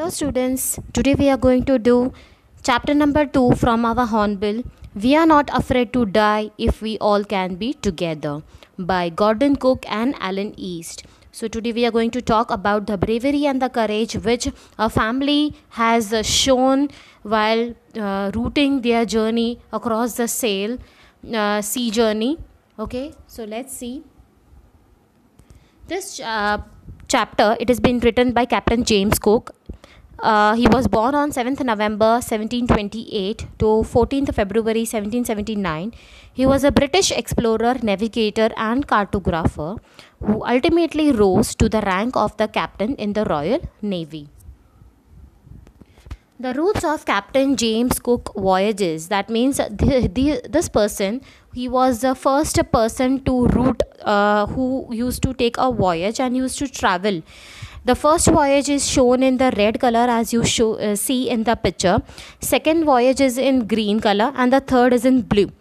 Hello students, today we are going to do chapter number 2 from our Hornbill. We are not afraid to die if we all can be together by Gordon Cook and Alan East. So today we are going to talk about the bravery and the courage which a family has shown while routing their journey across the sea journey. Okay, so let's see. This chapter, it has been written by Captain James Cook. He was born on 7th November 1728 to 14th February 1779. He was a British explorer, navigator and cartographer who ultimately rose to the rank of the captain in the Royal Navy. The routes of Captain James Cook voyages, that means this person, he was the first person to route who used to take a voyage and used to travel. The first voyage is shown in the red color as you see in the picture. Second voyage is in green color and the third is in blue.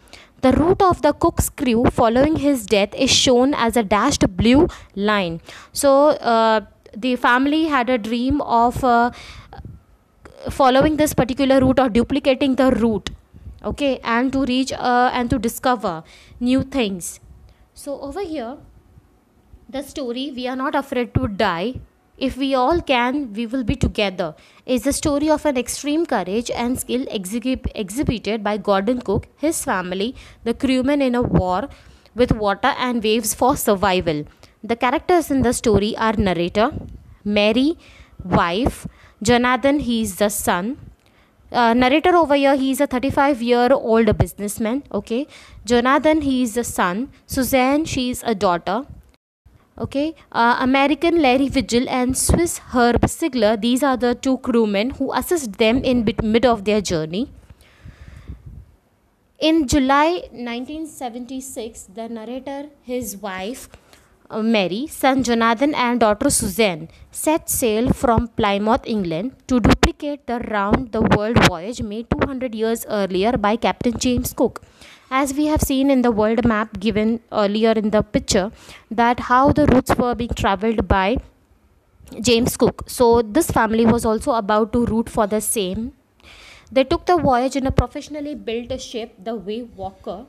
The route of the Cook's crew following his death is shown as a dashed blue line. So the family had a dream of following this particular route or duplicating the route, okay, and to reach and to discover new things. So over here, the story "We Are Not Afraid to Die, If We All Can, We Will Be Together" is the story of an extreme courage and skill exhibited by Gordon Cook, his family, the crewmen in a war with water and waves for survival. The characters in the story are narrator, Mary, wife, Jonathan, he is the son. Narrator over here, he is a 35-year-old businessman. Okay, Jonathan, he is the son. Suzanne, she is a daughter. Okay, American Larry Vigil and Swiss Herb Sigler, these are the two crewmen who assist them in mid of their journey. In July 1976, the narrator, his wife Mary, son Jonathan and daughter Suzanne set sail from Plymouth, England to duplicate the round-the-world voyage made 200 years earlier by Captain James Cook. As we have seen in the world map given earlier in the picture, that how the routes were being travelled by James Cook. So this family was also about to route for the same. They took the voyage in a professionally built ship, the Wave Walker,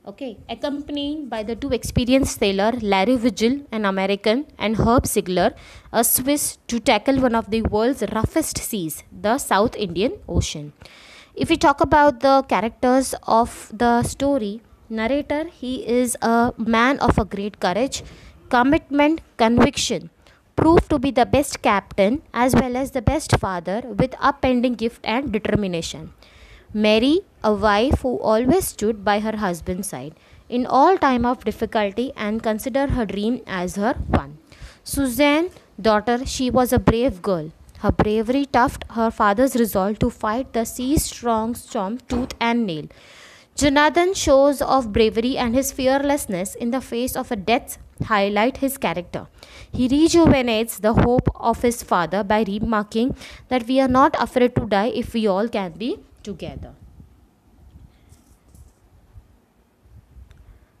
okay, accompanied by the two experienced sailors, Larry Vigil, an American, and Herb Sigler, a Swiss, to tackle one of the world's roughest seas, the South Indian Ocean. If we talk about the characters of the story, narrator, he is a man of a great courage, commitment, conviction, proved to be the best captain as well as the best father with upending gift and determination. Mary, a wife who always stood by her husband's side in all time of difficulty and considered her dream as her one. Suzanne, daughter, she was a brave girl. Her bravery toughed her father's resolve to fight the sea's strong storm tooth and nail. Jonathan shows of bravery and his fearlessness in the face of a death highlight his character. He rejuvenates the hope of his father by remarking that we are not afraid to die if we all can be together.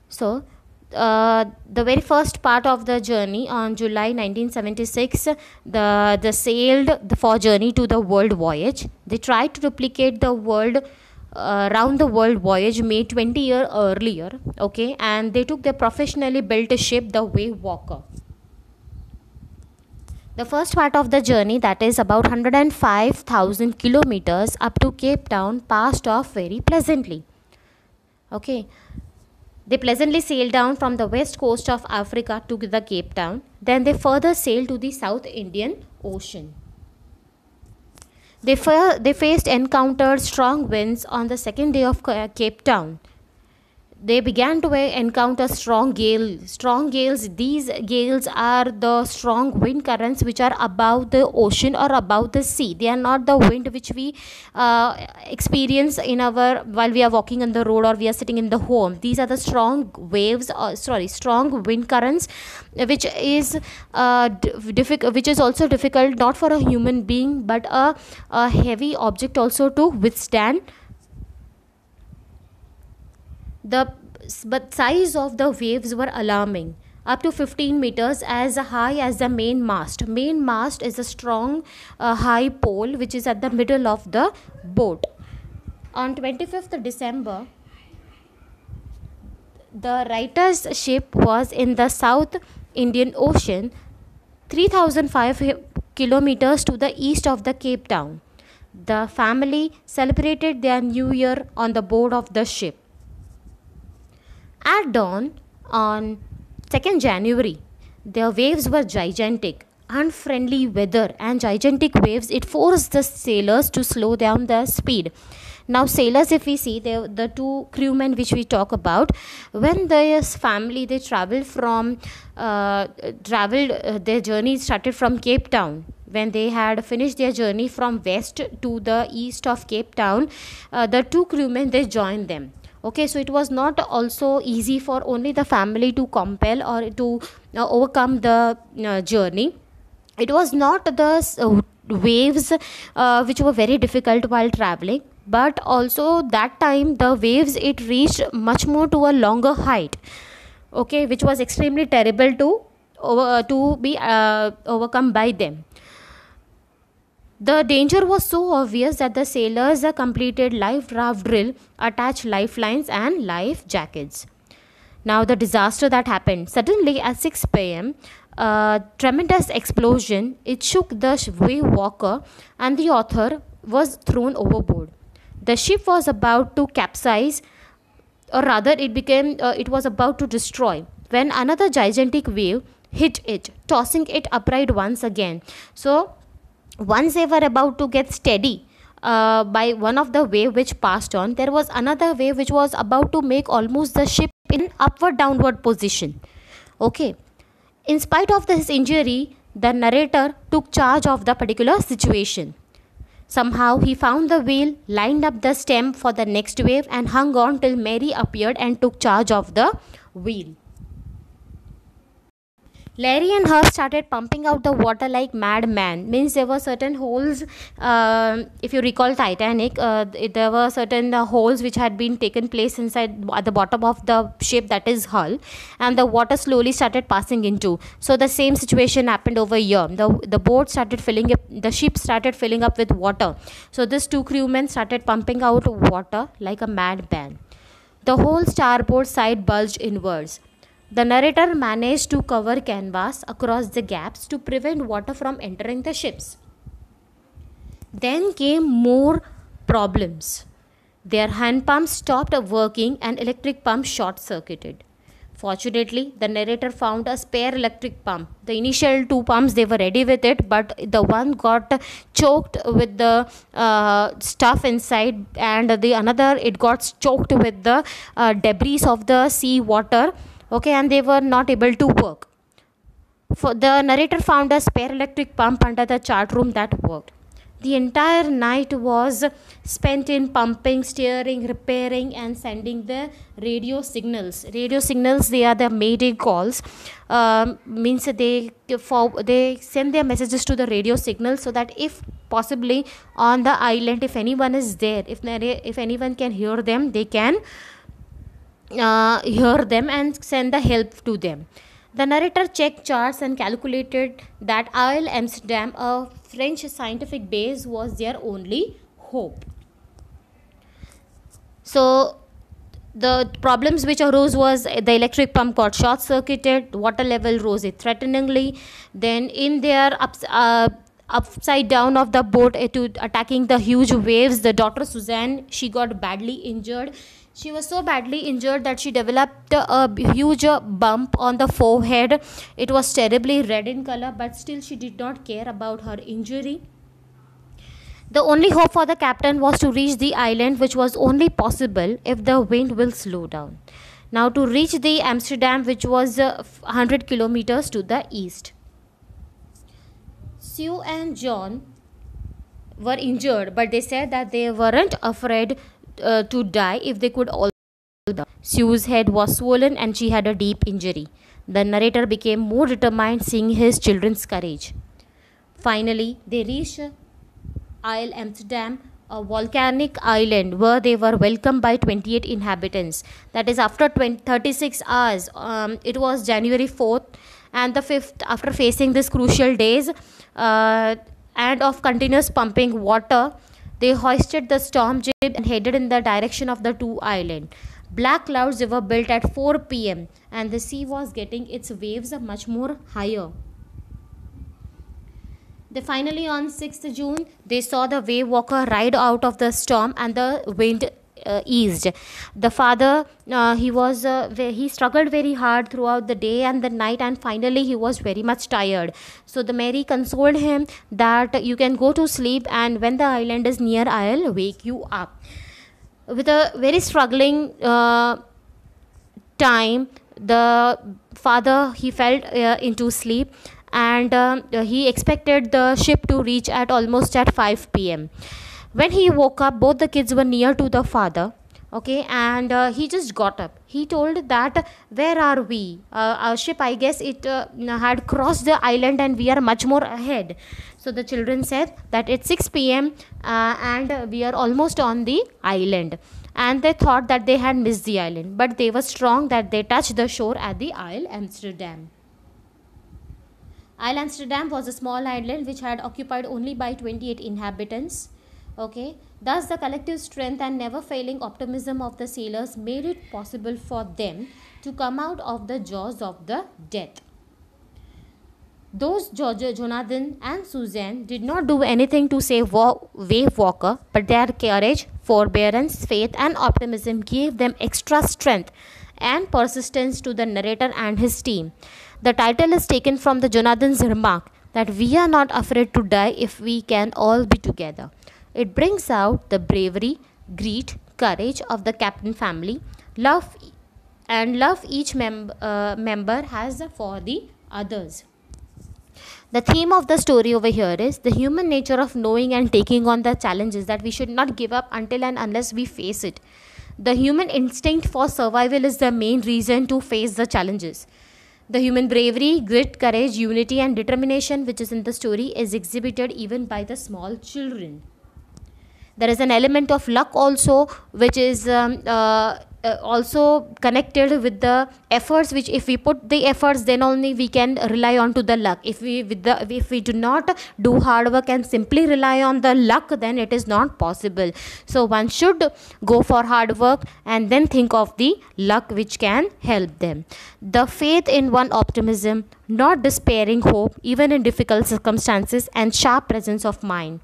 So the very first part of the journey on July 1976, they sailed for journey to the world voyage. They tried to duplicate the world round the world voyage made 20 years earlier, okay, and they took their professionally built ship, the Wave Walker. The first part of the journey, that is about 105,000 kilometers up to Cape Town, passed off very pleasantly. Okay, they pleasantly sailed down from the west coast of Africa to the Cape Town. Then they further sailed to the South Indian Ocean. They encountered strong winds on the second day of Cape Town. They began to encounter strong gales. These gales are the strong wind currents which are above the ocean or above the sea. They are not the wind which we experience in while we are walking on the road or we are sitting in the home. These are the strong strong wind currents, which is which is also difficult not for a human being but a heavy object also to withstand. But size of the waves were alarming. up to 15 meters, as high as the main mast. Main mast is a strong high pole which is at the middle of the boat. On 25th December, the writer's ship was in the South Indian Ocean, 3,005 kilometers to the east of the Cape Town. The family celebrated their new year on the board of the ship. At dawn on 2nd January, the waves were gigantic. Unfriendly weather and gigantic waves, it forced the sailors to slow down their speed. Now sailors, if we see the two crewmen which we talk about, when this family they traveled their journey started from Cape Town. When they had finished their journey from west to the east of Cape Town, the two crewmen they joined them. Okay, so it was not also easy for only the family to compel or to overcome the journey. It was not the waves which were very difficult while traveling, but also that time the waves it reached much more to a longer height, okay, which was extremely terrible to be overcome by them. The danger was so obvious that the sailors completed life raft drill, attached lifelines and life jackets. Now the disaster that happened suddenly at 6 p.m. A tremendous explosion. It shook the wave walker, and the author was thrown overboard. The ship was about to capsize, or rather, it was about to destroy when another gigantic wave hit it, tossing it upright once again. So once they were about to get steady by one of the wave which passed on, there was another wave which was about to make almost the ship in upward downward position. Okay, in spite of this injury, the narrator took charge of the particular situation. Somehow he found the wheel, lined up the stem for the next wave and hung on till Mary appeared and took charge of the wheel. Larry and her started pumping out the water like madman. Means there were certain holes. If you recall Titanic, there were certain holes which had been taken place inside at the bottom of the ship, that is hull, and the water slowly started passing into. So the same situation happened over here. The boat started filling up. The ship started filling up with water. So these two crewmen started pumping out water like a madman. The whole starboard side bulged inwards. The narrator managed to cover canvas across the gaps to prevent water from entering the ships. Then came more problems. Their hand pumps stopped working and electric pump short circuited. Fortunately, the narrator found a spare electric pump. The initial two pumps they were ready with it, but the one got choked with the stuff inside, and the another it got choked with the debris of the sea water. Okay, and they were not able to work. For the narrator found a spare electric pump under the chart room that worked. The entire night was spent in pumping, steering, repairing, and sending the radio signals. Radio signals, they are the mayday calls. Means they send their messages to the radio signal, so that if possibly on the island, if anyone is there, if anyone can hear them, they can hear them and send the help to them. The narrator checked charts and calculated that Isle Amsterdam, a French scientific base, was their only hope. So the problems which arose was the electric pump got short circuited, water level rose threateningly. Then in their upside down of the boat to attacking the huge waves, the daughter Suzanne, she got badly injured. She was so badly injured that she developed a huge bump on the forehead. It was terribly red in color, but still she did not care about her injury. The only hope for the captain was to reach the island, which was only possible if the wind will slow down. Now to reach the Amsterdam, which was 100 kilometers to the east. Sue and John were injured, but they said that they weren't afraid to die if they could all. Sue's head was swollen and she had a deep injury. The narrator became more determined seeing his children's courage. Finally, they reached Isle Amsterdam, a volcanic island where they were welcomed by 28 inhabitants. That is, after 36 hours, it was January 4th and the 5th, after facing these crucial days and of continuous pumping water, they hoisted the storm jib and headed in the direction of the two islands. Black clouds were built at 4 p.m. and the sea was getting its waves much more higher. They finally, on 6th June, they saw the wave walker ride out of the storm and the wind eased. The father, he struggled very hard throughout the day and the night, and finally he was very much tired. So the Mary consoled him that you can go to sleep, and when the island is near, I'll wake you up. With a very struggling time, the father, he fell into sleep, and he expected the ship to reach at almost at 5 p.m. When he woke up, both the kids were near to the father, okay, and he just got up. He told that, where are we? Our ship, I guess it had crossed the island and we are much more ahead. So the children said that it's 6 p.m. And we are almost on the island. And they thought that they had missed the island, but they were strong that they touched the shore at the Isle Amsterdam. Isle Amsterdam was a small island which had occupied only by 28 inhabitants. Okay, thus the collective strength and never failing optimism of the sailors made it possible for them to come out of the jaws of the death. Those Jonathan and Susan did not do anything to save Wave Walker, but their courage, forbearance, faith and optimism gave them extra strength and persistence to the narrator and his team. The title is taken from the Jonathan's remark that we are not afraid to die if we can all be together. It brings out the bravery, greed, courage of the captain family, love each member has for the others. The theme of the story over here is the human nature of knowing and taking on the challenges, that we should not give up until and unless we face it. The human instinct for survival is the main reason to face the challenges. The human bravery, grit, courage, unity and determination which is in the story is exhibited even by the small children. There is an element of luck also, which is also connected with the efforts, which if we put the efforts, then only we can rely on to the luck. If we do not do hard work and simply rely on the luck, then it is not possible. So one should go for hard work and then think of the luck which can help them. The faith in one optimism, not despairing hope even in difficult circumstances, and sharp presence of mind.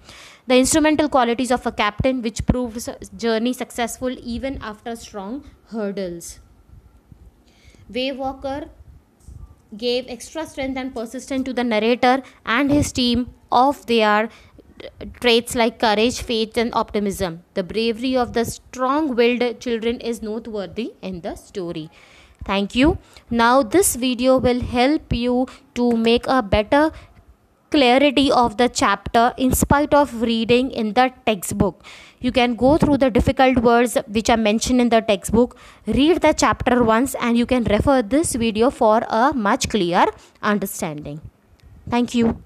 The instrumental qualities of a captain which proves journey successful even after strong hurdles. Wave Walker gave extra strength and persistence to the narrator and his team of their traits like courage, faith and optimism. The bravery of the strong-willed children is noteworthy in the story. Thank you. Now this video will help you to make a better clarity of the chapter in spite of reading in the textbook. You can go through the difficult words which are mentioned in the textbook, read the chapter once, and you can refer this video for a much clearer understanding. Thank you.